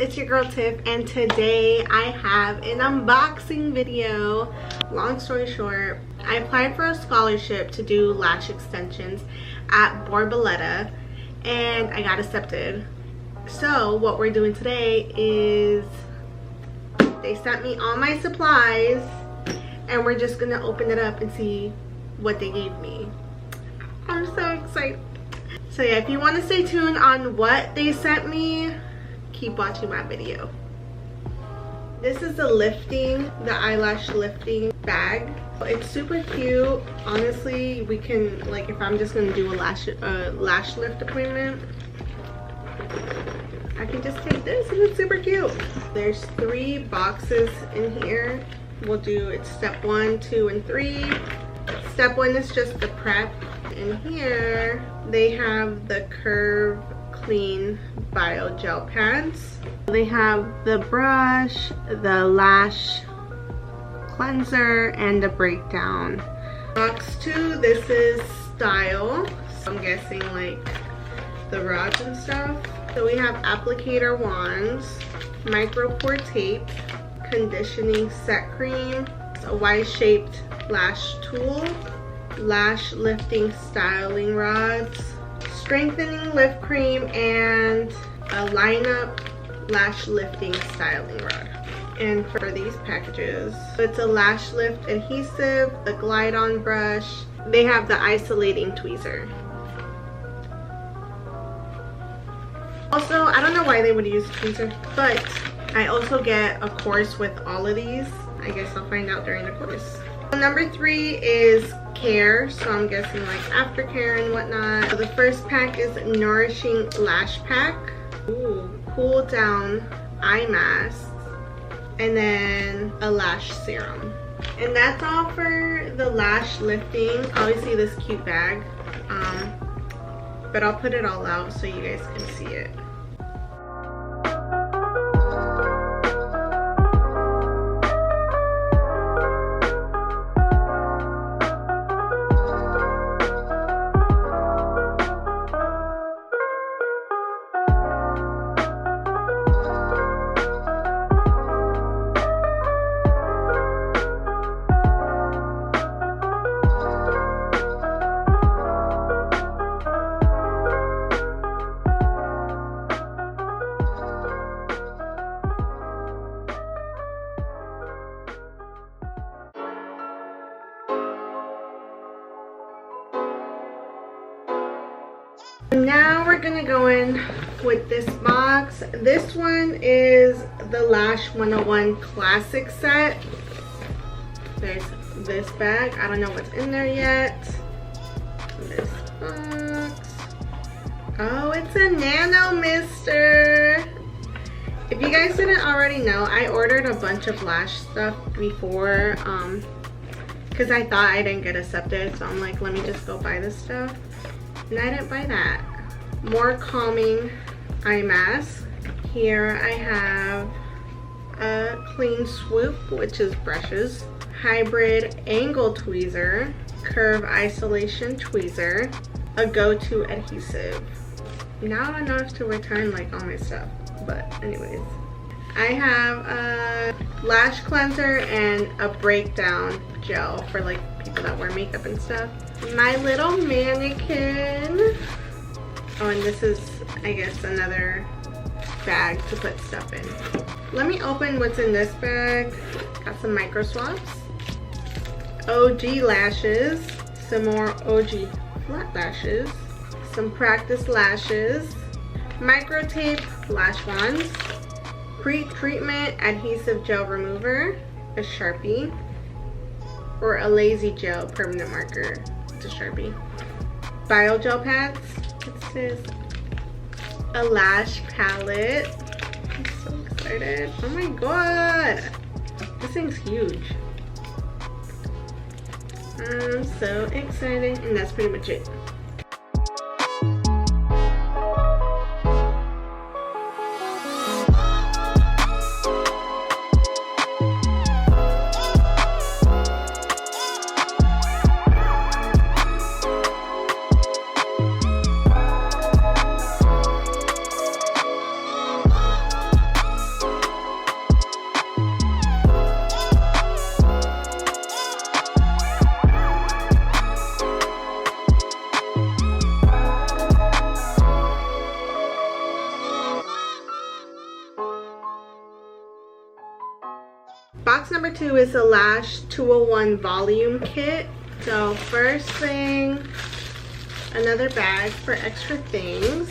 it's your girl Tiff, and today I have an unboxing video. Long story short, I applied for a scholarship to do lash extensions at Borboleta and I got accepted. So what we're doing today is they sent me all my supplies and we're just gonna open it up and see what they gave me. I'm so excited. So yeah, if you want to stay tuned on what they sent me, keep watching my video. This is the eyelash lifting bag. It's super cute. Honestly, we can, like, if I'm just gonna do a lash lift appointment, I can just take this and it's super cute. There's 3 boxes in here. We'll do it step 1, 2, and 3. Step 1 is just the prep. In here they have the Curve Clean Bio Gel pads. They have the brush, the lash cleanser, and the breakdown. Box 2, this is style, so I'm guessing like the rods and stuff. So we have applicator wands, micro pore tape, conditioning set cream, a Y-shaped lash tool, lash lifting styling rods, strengthening lift cream, and a lineup lash lifting styling rod. And for these packages, it's a lash lift adhesive, the glide on brush. They have the isolating tweezer. Also, I don't know why they would use a tweezer, but I also get a course with all of these. I guess I'll find out during the course. Number 3 is care, so I'm guessing like aftercare and whatnot. So the first pack is Nourishing Lash Pack. Ooh, cool down eye mask, and then a lash serum. And that's all for the lash lifting. Obviously this cute bag, but I'll put it all out so you guys can see it. Now we're gonna go in with this box. This one is the Lash 101 Classic set. There's this bag. I don't know what's in there yet. This box. Oh, it's a nano mister. If you guys didn't already know, I ordered a bunch of lash stuff before because I thought I didn't get accepted, so I'm like, let me just go buy this stuff. And I didn't buy that. More calming eye mask. Here I have a clean swoop, which is brushes, hybrid angle tweezer, curve isolation tweezer, a go-to adhesive. Now I don't know if to return like all my stuff, but anyways. I have a lash cleanser and a breakdown gel for like people that wear makeup and stuff. My little mannequin. Oh, and this is, I guess, another bag to put stuff in. Let me open what's in this bag. Got some micro swabs, OG lashes, some more OG flat lashes, some practice lashes, micro tape lash wands, pre-treatment adhesive gel remover, a Sharpie, or a lazy gel permanent marker. It's a Sharpie. Bio gel pads. This is a lash palette. I'm so excited. Oh my god. This thing's huge. I'm so excited. And that's pretty much it. to is a Lash 201 volume kit. So first thing, another bag for extra things,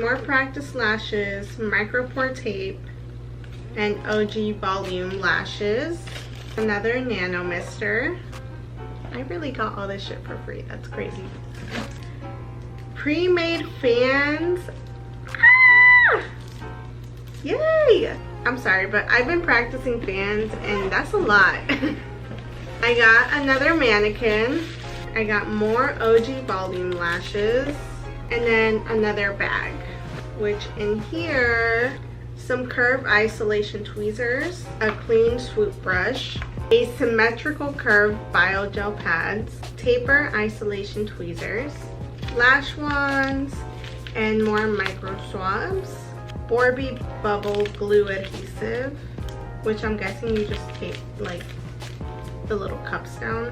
more practice lashes, micro pore tape, and OG volume lashes, another nano mister. I really got all this shit for free, that's crazy. Pre-made fans. Ah! Yay! I'm sorry, but I've been practicing fans and that's a lot. I got another mannequin. I got more OG volume lashes. And then another bag, which in here, some curve isolation tweezers, a clean swoop brush, asymmetrical curve bio gel pads, taper isolation tweezers, lash wands, and more micro swabs, Borby bubble glue adhesive, which I'm guessing you just tape like the little cups down,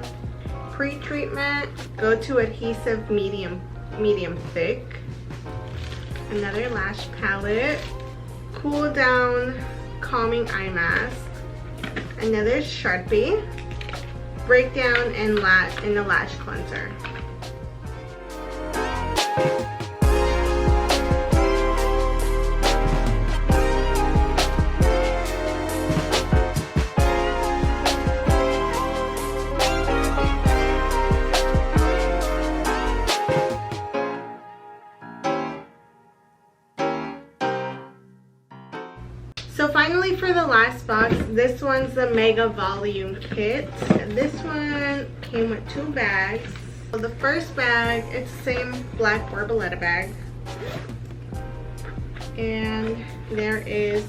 pre-treatment, go to adhesive medium thick, another lash palette, cool down calming eye mask, another Sharpie, breakdown and a lash cleanser. So finally, for the last box, this one's the Mega Volume Kit. This one came with 2 bags. So the first bag, it's the same black borboleta bag. And there is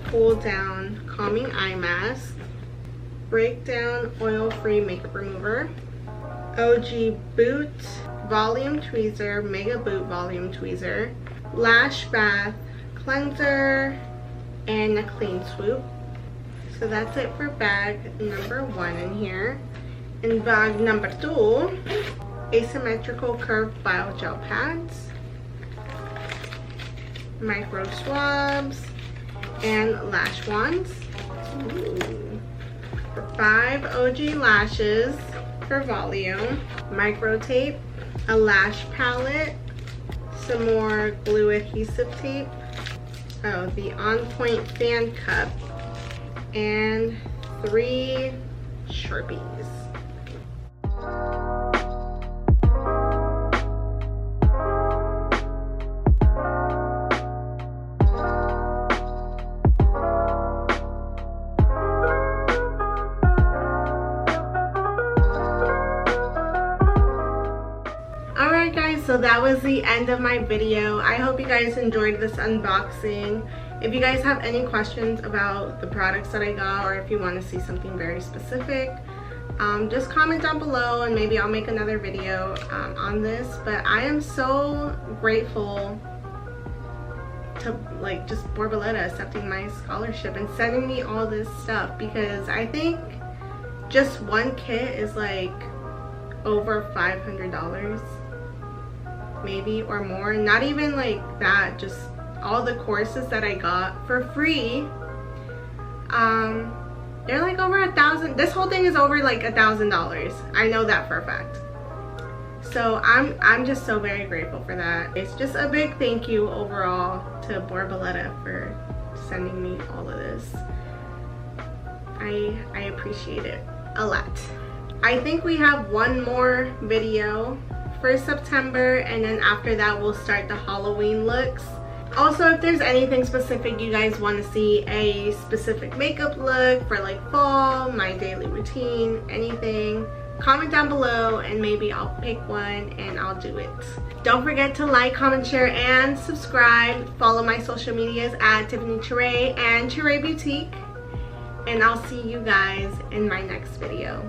cool down calming eye mask, breakdown oil-free makeup remover, OG boot volume tweezer, Mega boot volume tweezer, lash bath cleanser, and a clean swoop. So that's it for bag number 1 in here. In bag number 2, asymmetrical curved bio gel pads, micro swabs, and lash wands. Ooh. 5 OG lashes for volume, micro tape, a lash palette, some more glue adhesive tape, the On Point fan cup, and 3 Sharpies. Alright guys, so that was the end of my video. I hope you guys enjoyed this unboxing. If you guys have any questions about the products that I got, or if you want to see something very specific, just comment down below and maybe I'll make another video on this. But I am so grateful to just Borboleta accepting my scholarship and sending me all this stuff, because I think just one kit is like over $500 maybe, or more. Not even like that, just all the courses that I got for free. They're like over $1,000. This whole thing is over like $1,000. I know that for a fact. So I'm just so very grateful for that. It's just a big thank you overall to Borboleta for sending me all of this. I appreciate it a lot. I think we have one more video for September, and then after that we'll start the Halloween looks. Also, if there's anything specific you guys want to see, a specific makeup look for like fall, my daily routine, anything, comment down below and maybe I'll pick one and I'll do it. Don't forget to like, comment, share, and subscribe. Follow my social medias at Tiffanycherre and Cherrebeautique, and I'll see you guys in my next video.